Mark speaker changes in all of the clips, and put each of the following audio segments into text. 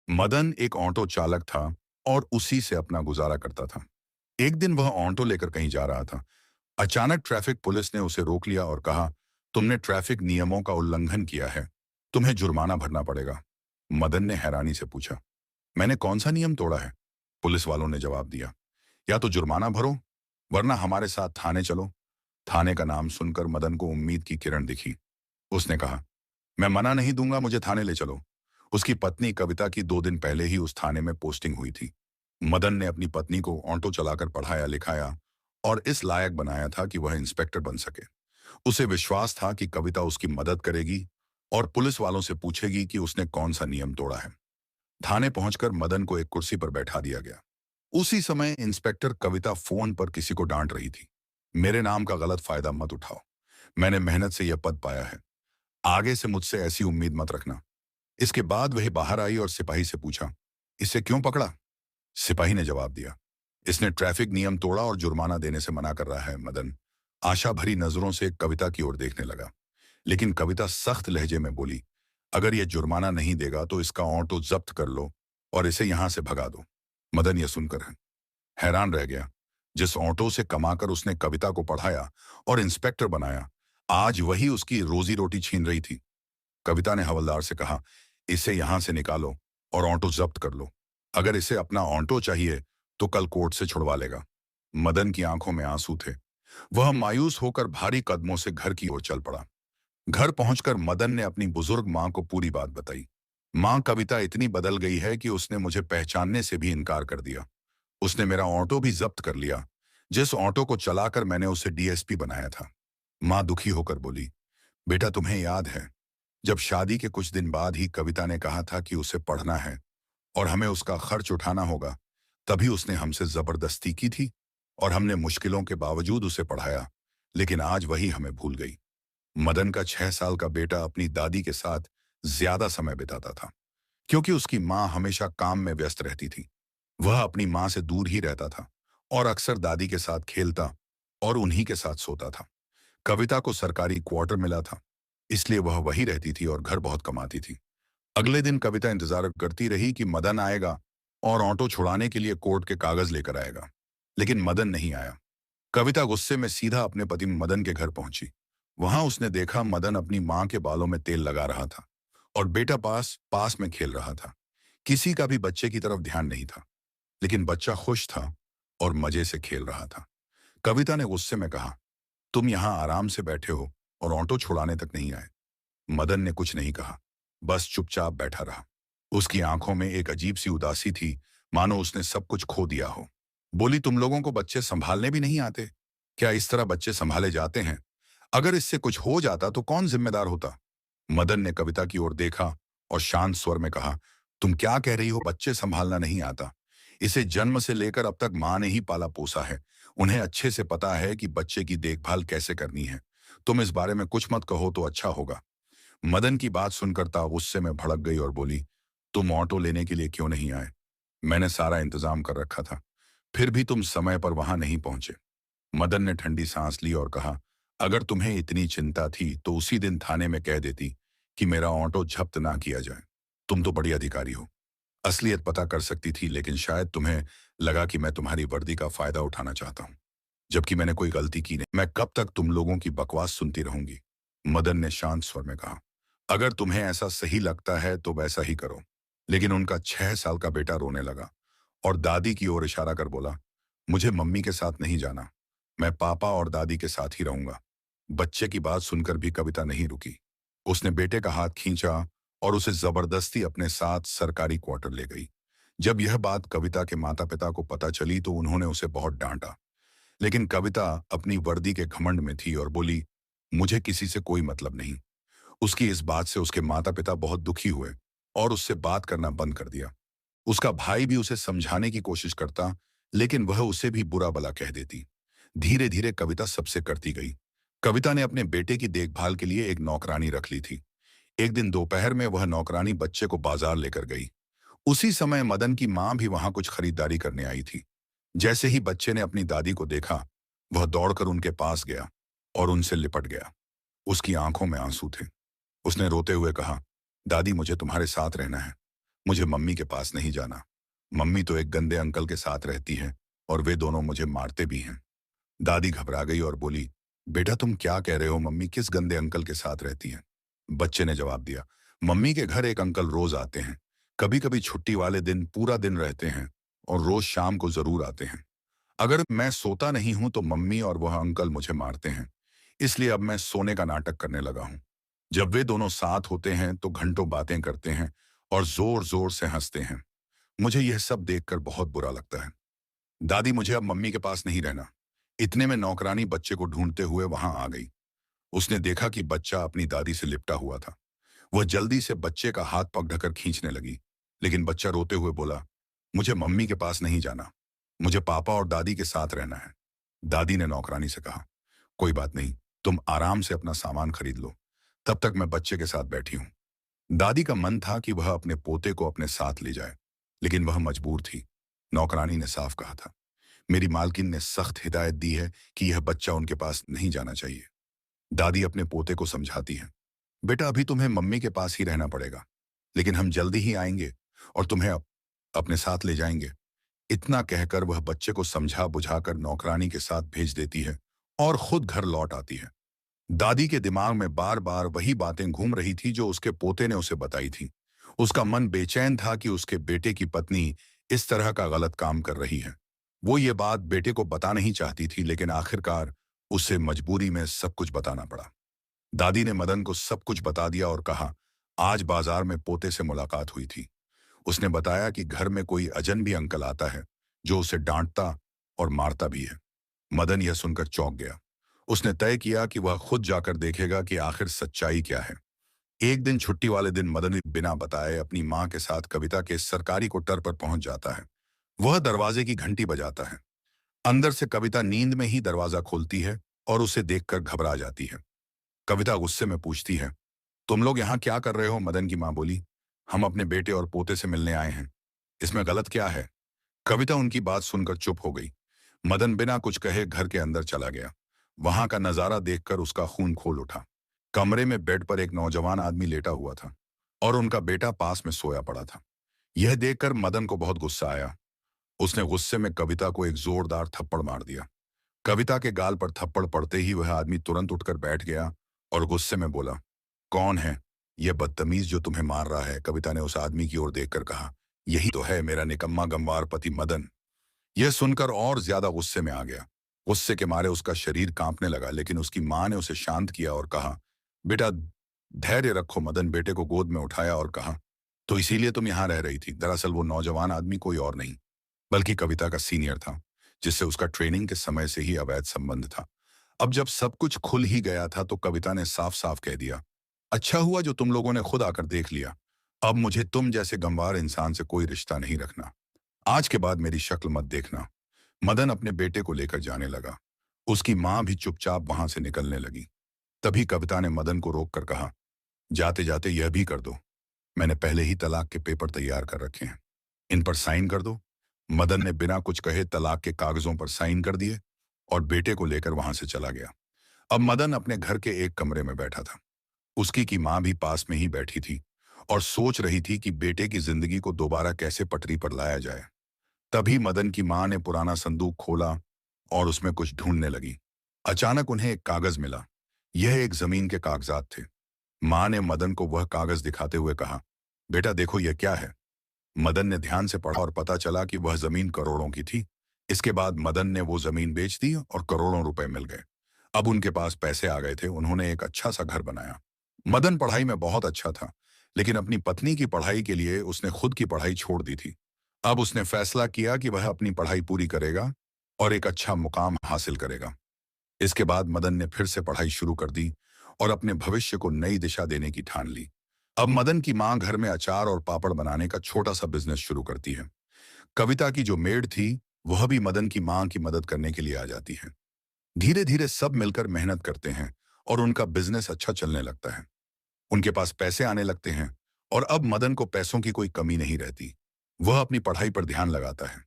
Speaker 1: मदन एक ऑटो चालक था और उसी से अपना गुजारा करता था। एक दिन वह ऑटो लेकर कहीं जा रहा था। अचानक ट्रैफिक पुलिस ने उसे रोक लिया और कहा, तुमने ट्रैफिक नियमों का उल्लंघन किया है, तुम्हें जुर्माना भरना पड़ेगा। मदन ने हैरानी से पूछा, मैंने कौन सा नियम तोड़ा है? पुलिस वालों ने जवाब दिया, या तो जुर्माना भरो, वरना हमारे साथ थाने चलो। थाने का नाम सुनकर मदन को उम्मीद की किरण दिखी। उसने कहा, मैं मना नहीं दूंगा, मुझे थाने ले चलो। उसकी पत्नी कविता की 2 दिन पहले ही उस थाने में पोस्टिंग हुई थी। मदन ने अपनी पत्नी को ऑटो चलाकर पढ़ाया लिखाया और इस लायक बनाया था कि वह इंस्पेक्टर बन सके। उसे विश्वास था कि कविता उसकी मदद करेगी और पुलिस वालों से पूछेगी कि उसने कौन सा नियम तोड़ा है। थाने पहुंचकर मदन को एक कुर्सी पर बैठा दिया गया। उसी समय इंस्पेक्टर कविता फोन पर किसी को डांट रही थी। मेरे नाम का गलत फायदा मत उठाओ, मैंने मेहनत से यह पद पाया है, आगे से मुझसे ऐसी उम्मीद मत रखना। इसके बाद वह बाहर आई और सिपाही से पूछा, इसे क्यों पकड़ा? सिपाही ने जवाब दिया, इसने ट्रैफिक नियम तोड़ा और जुर्माना देने से मना कर रहा है। मदन आशा भरी नजरों से कविता की ओर देखने लगा, लेकिन कविता सख्त लहजे में बोली, अगर यह जुर्माना नहीं देगा तो इसका ऑटो जब्त कर लो और इसे यहां से भगा दो। मदन यह सुनकर हैरान रह गया। जिस ऑटो से कमाकर उसने कविता को पढ़ाया और इंस्पेक्टर बनाया, आज वही उसकी रोजी रोटी छीन रही थी। कविता ने हवलदार से कहा, इसे यहां से निकालो और ऑटो जब्त कर लो। अगर इसे अपना ऑटो चाहिए तो कल कोर्ट से छुड़वा लेगा। मदन की आंखों में आंसू थे। वह मायूस होकर भारी कदमों से घर की ओर चल पड़ा। घर पहुंचकर मदन ने अपनी बुजुर्ग मां को पूरी बात बताई। मां, कविता इतनी बदल गई है कि उसने मुझे पहचानने से भी इनकार कर दिया। उसने मेरा ऑटो भी जब्त कर लिया, जिस ऑटो को चलाकर मैंने उसे डीएसपी बनाया था। मां दुखी होकर बोली, बेटा तुम्हें याद है जब शादी के कुछ दिन बाद ही कविता ने कहा था कि उसे पढ़ना है और हमें उसका खर्च उठाना होगा, तभी उसने हमसे जबरदस्ती की थी और हमने मुश्किलों के बावजूद उसे पढ़ाया, लेकिन आज वही हमें भूल गई। मदन का 6 साल का बेटा अपनी दादी के साथ ज्यादा समय बिताता था, क्योंकि उसकी मां हमेशा काम में व्यस्त रहती थी। वह अपनी मां से दूर ही रहता था और अक्सर दादी के साथ खेलता और उन्हीं के साथ सोता था। कविता को सरकारी क्वार्टर मिला था, इसलिए वह वहीं रहती थी और घर बहुत कमाती थी। अगले दिन कविता इंतजार करती रही कि मदन आएगा और ऑटो छुड़ाने के लिए कोर्ट के कागज लेकर आएगा, लेकिन मदन नहीं आया। कविता गुस्से में सीधा अपने पति मदन के घर पहुंची। वहां उसने देखा मदन अपनी मां के बालों में तेल लगा रहा था और बेटा पास पास में खेल रहा था। किसी का भी बच्चे की तरफ ध्यान नहीं था, लेकिन बच्चा खुश था और मजे से खेल रहा था। कविता ने गुस्से में कहा, तुम यहां आराम से बैठे हो और ऑटो छुड़ाने तक नहीं आए। मदन ने कुछ नहीं कहा, बस चुपचाप बैठा रहा। उसकी आंखों में एक अजीब सी उदासी थी, मानो उसने सब कुछ खो दिया हो। बोली, तुम लोगों को बच्चे संभालने भी नहीं आते? क्या इस तरह बच्चे संभाले जाते हैं? अगर इससे कुछ हो जाता तो कौन जिम्मेदार होता? मदन ने कविता की ओर देखा और शांत स्वर में कहा, तुम क्या कह रही हो? बच्चे संभालना नहीं आता? इसे जन्म से लेकर अब तक मां ने ही पाला पोसा है। उन्हें अच्छे से पता है कि बच्चे की देखभाल कैसे करनी है। तुम इस बारे में कुछ मत कहो तो अच्छा होगा। मदन की बात सुनकर ता गुस्से में भड़क गई और बोली, तुम ऑटो लेने के लिए क्यों नहीं आए? मैंने सारा इंतजाम कर रखा था, फिर भी तुम समय पर वहां नहीं पहुंचे। मदन ने ठंडी सांस ली और कहा, अगर तुम्हें इतनी चिंता थी तो उसी दिन थाने में कह देती कि मेरा ऑटो जब्त ना किया जाए। तुम तो बड़ी अधिकारी हो, असलियत पता कर सकती थी, लेकिन शायद तुम्हें लगा कि मैं तुम्हारी वर्दी का फायदा उठाना चाहता हूं, जबकि मैंने कोई गलती की नहीं। मैं कब तक तुम लोगों की बकवास सुनती रहूंगी? मदन ने शांत स्वर में कहा, अगर तुम्हें ऐसा सही लगता है तो वैसा ही करो। लेकिन उनका 6 साल का बेटा रोने लगा और दादी की ओर इशारा कर बोला, मुझे मम्मी के साथ नहीं जाना, मैं पापा और दादी के साथ ही रहूंगा। बच्चे की बात सुनकर भी कविता नहीं रुकी। उसने बेटे का हाथ खींचा और उसे जबरदस्ती अपने साथ सरकारी क्वार्टर ले गई। जब यह बात कविता के माता पिता को पता चली तो उन्होंने उसे बहुत डांटा, लेकिन कविता अपनी वर्दी के घमंड में थी और बोली, मुझे किसी से कोई मतलब नहीं। उसकी इस बात से उसके माता पिता बहुत दुखी हुए और उससे बात करना बंद कर दिया। उसका भाई भी उसे समझाने की कोशिश करता, लेकिन वह उसे भी बुरा भला कह देती। धीरे धीरे कविता सबसे करती गई। कविता ने अपने बेटे की देखभाल के लिए एक नौकरानी रख ली थी। एक दिन दोपहर में वह नौकरानी बच्चे को बाजार लेकर गई। उसी समय मदन की मां भी वहां कुछ खरीदारी करने आई थी। जैसे ही बच्चे ने अपनी दादी को देखा, वह दौड़कर उनके पास गया और उनसे लिपट गया। उसकी आंखों में आंसू थे। उसने रोते हुए कहा, दादी मुझे तुम्हारे साथ रहना है, मुझे मम्मी के पास नहीं जाना। मम्मी तो एक गंदे अंकल के साथ रहती है और वे दोनों मुझे मारते भी हैं। दादी घबरा गई और बोली, बेटा तुम क्या कह रहे हो? मम्मी किस गंदे अंकल के साथ रहती है? बच्चे ने जवाब दिया, मम्मी के घर एक अंकल रोज आते हैं। कभी कभी छुट्टी वाले दिन पूरा दिन रहते हैं और रोज शाम को जरूर आते हैं। अगर मैं सोता नहीं हूं तो मम्मी और वह अंकल मुझे मारते हैं। इसलिए अब मैं सोने का नाटक करने लगा हूं। जब वे दोनों साथ होते हैं तो घंटों बातें करते हैं और जोर जोर से हंसते हैं। मुझे यह सब देखकर बहुत बुरा लगता है। दादी, मुझे अब मम्मी के पास नहीं रहना। इतने में नौकरानी बच्चे को ढूंढते हुए वहां आ गई। उसने देखा कि बच्चा अपनी दादी से लिपटा हुआ था। वह जल्दी से बच्चे का हाथ पकड़कर खींचने लगी, लेकिन बच्चा रोते हुए बोला, मुझे मम्मी के पास नहीं जाना। मुझे पापा और दादी के साथ रहना है। दादी ने नौकरानी से कहा, कोई बात नहीं, तुम आराम से अपना सामान खरीद लो। तब तक मैं बच्चे के साथ बैठी हूं। दादी का मन था कि वह अपने पोते को अपने साथ ले जाए, लेकिन वह मजबूर थी। नौकरानी ने साफ कहा था, मेरी मालकिन ने सख्त हिदायत दी है कि यह बच्चा उनके पास नहीं जाना चाहिए। दादी अपने पोते को समझाती है, बेटा अभी तुम्हें मम्मी के पास ही रहना पड़ेगा, लेकिन हम जल्दी ही आएंगे और तुम्हें अपने साथ ले जाएंगे। इतना कहकर वह बच्चे को समझा बुझाकर नौकरानी के साथ भेज देती है और खुद घर लौट आती है। दादी के दिमाग में बार बार वही बातें घूम रही थी जो उसके पोते ने उसे बताई थी। उसका मन बेचैन था कि उसके बेटे की पत्नी इस तरह का गलत काम कर रही है। वो ये बात बेटे को बता नहीं चाहती थी, लेकिन आखिरकार उसे मजबूरी में सब कुछ बताना पड़ा। दादी ने मदन को सब कुछ बता दिया और कहा, आज बाजार में पोते से मुलाकात हुई थी। उसने बताया कि घर में कोई अजनबी अंकल आता है जो उसे डांटता और मारता भी है। मदन यह सुनकर चौंक गया। उसने तय किया कि वह खुद जाकर देखेगा कि आखिर सच्चाई क्या है। एक दिन छुट्टी वाले दिन मदन बिना बताए अपनी मां के साथ कविता के सरकारी क्वार्टर पर पहुंच जाता है। वह दरवाजे की घंटी बजाता है। अंदर से कविता नींद में ही दरवाजा खोलती है और उसे देखकर घबरा जाती है। कविता गुस्से में पूछती है, तुम लोग यहाँ क्या कर रहे हो? मदन की मां बोली, हम अपने बेटे और पोते से मिलने आए हैं। इसमें गलत क्या है? कविता उनकी बात सुनकर चुप हो गई। मदन बिना कुछ कहे घर के अंदर चला गया। वहां का नजारा देखकर उसका खून खोल उठा। कमरे में बेड पर एक नौजवान आदमी लेटा हुआ था और उनका बेटा पास में सोया पड़ा था। यह देखकर मदन को बहुत गुस्सा आया। उसने गुस्से में कविता को एक जोरदार थप्पड़ मार दिया। कविता के गाल पर थप्पड़ पड़ते ही वह आदमी तुरंत उठकर बैठ गया और गुस्से में बोला, कौन है यह बदतमीज जो तुम्हें मार रहा है? कविता ने उस आदमी की ओर देखकर कहा, यही तो है मेरा निकम्मा गंवार पति मदन। यह सुनकर और ज्यादा गुस्से में आ गया। गुस्से के मारे उसका शरीर कांपने लगा, लेकिन उसकी मां ने उसे शांत किया और कहा, बेटा धैर्य रखो। मदन बेटे को गोद में उठाया और कहा, तो इसीलिए तुम यहां रह रही थी? दरअसल वो नौजवान आदमी कोई और नहीं बल्कि कविता का सीनियर था, जिससे उसका ट्रेनिंग के समय से ही अवैध संबंध था। अब जब सब कुछ खुल ही गया था तो कविता ने साफ साफ कह दिया, अच्छा हुआ जो तुम लोगों ने खुद आकर देख लिया। अब मुझे तुम जैसे गंवार इंसान से कोई रिश्ता नहीं रखना। आज के बाद मेरी शक्ल मत देखना। मदन अपने बेटे को लेकर जाने लगा। उसकी मां भी चुपचाप वहां से निकलने लगी। तभी कविता ने मदन को रोककर कहा, जाते जाते यह भी कर दो, मैंने पहले ही तलाक के पेपर तैयार कर रखे हैं, इन पर साइन कर दो। मदन ने बिना कुछ कहे तलाक के कागजों पर साइन कर दिए और बेटे को लेकर वहां से चला गया। अब मदन अपने घर के एक कमरे में बैठा था। उसकी की मां भी पास में ही बैठी थी और सोच रही थी कि बेटे की जिंदगी को दोबारा कैसे पटरी पर लाया जाए। तभी मदन की मां ने पुराना संदूक खोला और उसमें कुछ ढूंढने लगी। अचानक उन्हें एक कागज मिला। यह एक जमीन के कागजात थे। मां ने मदन को वह कागज दिखाते हुए कहा, बेटा देखो यह क्या है। मदन ने ध्यान से पढ़ा और पता चला कि वह जमीन करोड़ों की थी। इसके बाद मदन ने वो जमीन बेच दी और करोड़ों रुपए मिल गए। अब उनके पास पैसे आ गए थे। उन्होंने एक अच्छा सा घर बनाया। मदन पढ़ाई में बहुत अच्छा था, लेकिन अपनी पत्नी की पढ़ाई के लिए उसने खुद की पढ़ाई छोड़ दी थी। अब उसने फैसला किया कि वह अपनी पढ़ाई पूरी करेगा और एक अच्छा मुकाम हासिल करेगा। इसके बाद मदन ने फिर से पढ़ाई शुरू कर दी और अपने भविष्य को नई दिशा देने की ठान ली। अब मदन की मां घर में अचार और पापड़ बनाने का छोटा सा बिजनेस शुरू करती है। कविता की जो मेड थी वह भी मदन की मां की मदद करने के लिए आ जाती है। धीरे धीरे सब मिलकर मेहनत करते हैं और उनका बिजनेस अच्छा चलने लगता है। उनके पास पैसे आने लगते हैं और अब मदन को पैसों की कोई कमी नहीं रहती। वह अपनी पढ़ाई पर ध्यान लगाता है।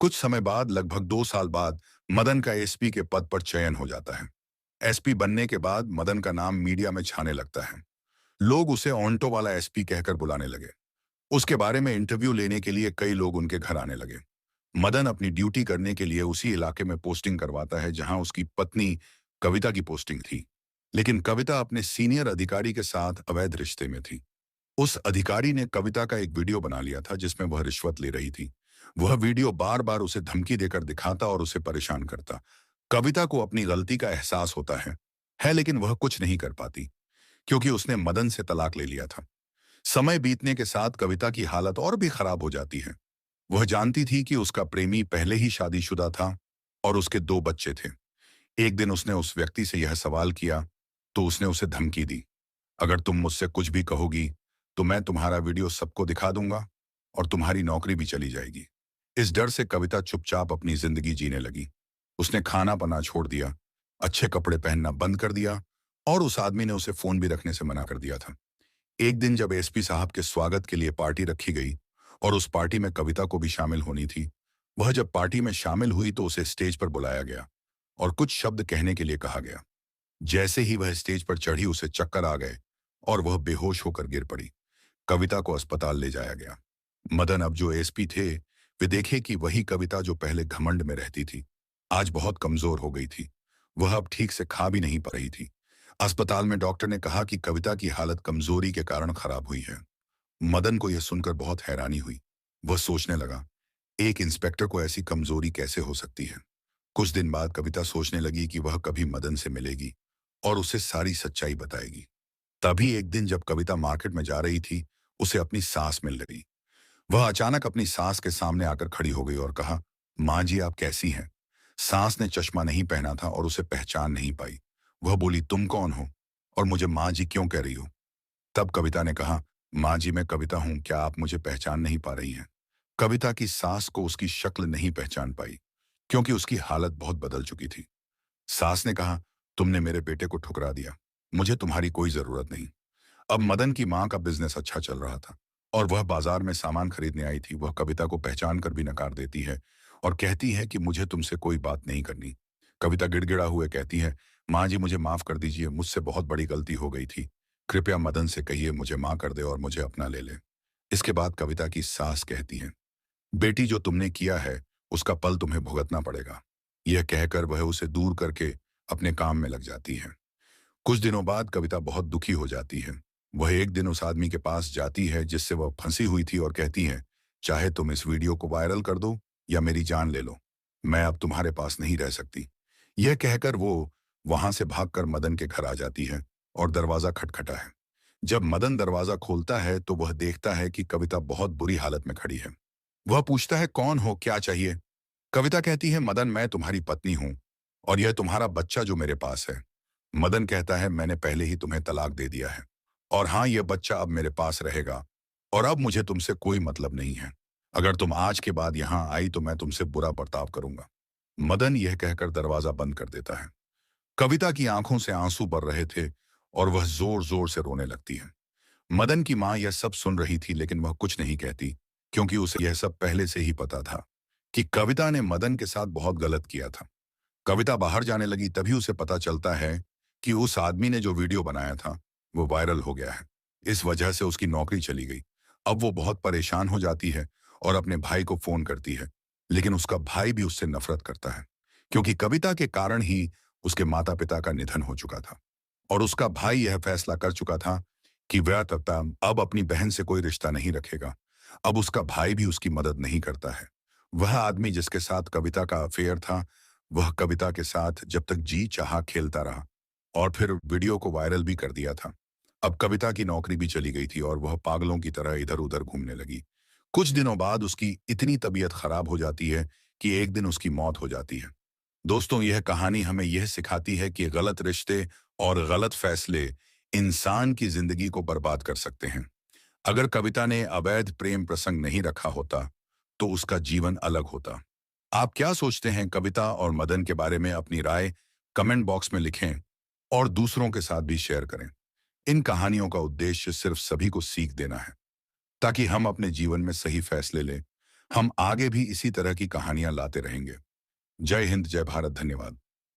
Speaker 1: कुछ समय बाद, लगभग 2 साल बाद, मदन का एसपी के पद पर चयन हो जाता है। एसपी बनने के बाद मदन का नाम मीडिया में छाने लगता है। लोग उसे ऑन्टो वाला एसपी कहकर बुलाने लगे। उसके बारे में इंटरव्यू लेने के लिए कई लोग उनके घर आने लगे। मदन अपनी ड्यूटी करने के लिए उसी इलाके में पोस्टिंग करवाता है जहां उसकी पत्नी कविता की पोस्टिंग थी। लेकिन कविता अपने सीनियर अधिकारी के साथ अवैध रिश्ते में थी। उस अधिकारी ने कविता का एक वीडियो बना लिया था जिसमें वह रिश्वत ले रही थी। वह वीडियो बार बार उसे धमकी देकर दिखाता और उसे परेशान करता। कविता को अपनी गलती का एहसास होता है लेकिन वह कुछ नहीं कर पाती क्योंकि उसने मदन से तलाक ले लिया था। समय बीतने के साथ कविता की हालत और भी खराब हो जाती है। वह जानती थी कि उसका प्रेमी पहले ही शादीशुदा था और उसके 2 बच्चे थे। एक दिन उसने उस व्यक्ति से यह सवाल किया तो उसने उसे धमकी दी, अगर तुम मुझसे कुछ भी कहोगी तो मैं तुम्हारा वीडियो सबको दिखा दूंगा और तुम्हारी नौकरी भी चली जाएगी। इस डर से कविता चुपचाप अपनी जिंदगी जीने लगी। उसने खाना पना छोड़ दिया, अच्छे कपड़े पहनना बंद कर दिया और उस आदमी ने उसे फोन भी रखने से मना कर दिया था। एक दिन जब एसपी साहब के स्वागत के लिए पार्टी रखी गई और उस पार्टी में कविता को भी शामिल होनी थी, वह जब पार्टी में शामिल हुई तो उसे स्टेज पर बुलाया गया और कुछ शब्द कहने के लिए कहा गया। जैसे ही वह स्टेज पर चढ़ी उसे चक्कर आ गए और वह बेहोश होकर गिर पड़ी। कविता को अस्पताल ले जाया गया। मदन अब जो एसपी थे वे देखे कि वही कविता जो पहले घमंड में रहती थी आज बहुत कमजोर हो गई थी। वह अब ठीक से खा भी नहीं पा रही थी। अस्पताल में डॉक्टर ने कहा कि कविता की हालत कमजोरी के कारण खराब हुई है। मदन को यह सुनकर बहुत हैरानी हुई। वह सोचने लगा, एक इंस्पेक्टर को ऐसी कमजोरी कैसे हो सकती है। कुछ दिन बाद कविता सोचने लगी कि वह कभी मदन से मिलेगी और उसे सारी सच्चाई बताएगी। तभी एक दिन जब कविता मार्केट में जा रही थी उसे अपनी सास मिल गई। वह अचानक अपनी सास के सामने आकर खड़ी हो गई और कहा, माँ जी आप कैसी हैं। सास ने चश्मा नहीं पहना था और उसे पहचान नहीं पाई। वह बोली, तुम कौन हो और मुझे माँ जी क्यों कह रही हो। तब कविता ने कहा, माँ जी मैं कविता हूं, क्या आप मुझे पहचान नहीं पा रही हैं। कविता की सास को उसकी शक्ल नहीं पहचान पाई क्योंकि उसकी हालत बहुत बदल चुकी थी। सास ने कहा, तुमने मेरे बेटे को ठुकरा दिया, मुझे तुम्हारी कोई जरूरत नहीं। अब मदन की मां का बिजनेस अच्छा चल रहा था और वह बाजार में सामान खरीदने आई थी। वह कविता को पहचान कर भी नकार देती है और कहती है कि मुझे तुमसे कोई बात नहीं करनी। कविता गिड़गिड़ा हुए कहती है, माँ जी मुझे माफ कर दीजिए, मुझसे बहुत बड़ी गलती हो गई थी। कृपया मदन से कहिए मुझे माँ कर दे और मुझे अपना ले ले। इसके बाद कविता की सास कहती है, बेटी जो तुमने किया है उसका पल तुम्हें भुगतना पड़ेगा। यह कहकर वह उसे दूर करके अपने काम में लग जाती है। कुछ दिनों बाद कविता बहुत दुखी हो जाती है। वह एक दिन उस आदमी के पास जाती है जिससे वह फंसी हुई थी और कहती है, चाहे तुम इस वीडियो को वायरल कर दो या मेरी जान ले लो, मैं अब तुम्हारे पास नहीं रह सकती। यह कहकर वो वहां से भागकर मदन के घर आ जाती है और दरवाजा खटखटा है। जब मदन दरवाजा खोलता है तो वह देखता है कि कविता बहुत बुरी हालत में खड़ी है। वह पूछता है, कौन हो, क्या चाहिए। कविता कहती है, मदन मैं तुम्हारी पत्नी हूं और यह तुम्हारा बच्चा जो मेरे पास है। मदन कहता है, मैंने पहले ही तुम्हें तलाक दे दिया है और हाँ यह बच्चा अब मेरे पास रहेगा और अब मुझे तुमसे कोई मतलब नहीं है। अगर तुम आज के बाद यहाँ आई तो मैं तुमसे बुरा बर्ताव करूंगा। मदन यह कहकर दरवाजा बंद कर देता है। कविता की आंखों से आंसू बर रहे थे और वह जोर जोर से रोने लगती है। मदन की मां यह सब सुन रही थी लेकिन वह कुछ नहीं कहती क्योंकि उसे यह सब पहले से ही पता था कि कविता ने मदन के साथ बहुत गलत किया था। कविता बाहर जाने लगी तभी उसे पता चलता है कि उस आदमी ने जो वीडियो बनाया था वो वायरल हो गया है। इस वजह से उसकी नौकरी चली गई। अब वो बहुत परेशान हो जाती है और अपने भाई को फोन करती है, लेकिन उसका भाई भी उससे नफरत करता है क्योंकि कविता के कारण ही उसके माता पिता का निधन हो चुका था और उसका भाई यह फैसला कर चुका था कि वह तब अब अपनी बहन से कोई रिश्ता नहीं रखेगा। अब उसका भाई भी उसकी मदद नहीं करता है। वह आदमी जिसके साथ कविता का अफेयर था वह कविता के साथ जब तक जी चाहा खेलता रहा और फिर वीडियो को वायरल भी कर दिया था। अब कविता की नौकरी भी चली गई थी और वह पागलों की तरह इधर उधर घूमने लगी। कुछ दिनों बाद उसकी इतनी तबीयत खराब हो जाती है कि एक दिन उसकी मौत हो जाती है। दोस्तों यह कहानी हमें यह सिखाती है कि गलत रिश्ते और गलत फैसले इंसान की जिंदगी को बर्बाद कर सकते हैं। अगर कविता ने अवैध प्रेम प्रसंग नहीं रखा होता तो उसका जीवन अलग होता। आप क्या सोचते हैं कविता और मदन के बारे में? अपनी राय कमेंट बॉक्स में लिखें और दूसरों के साथ भी शेयर करें। इन कहानियों का उद्देश्य सिर्फ सभी को सीख देना है ताकि हम अपने जीवन में सही फैसले लें। हम आगे भी इसी तरह की कहानियां लाते रहेंगे। जय हिंद, जय भारत, धन्यवाद।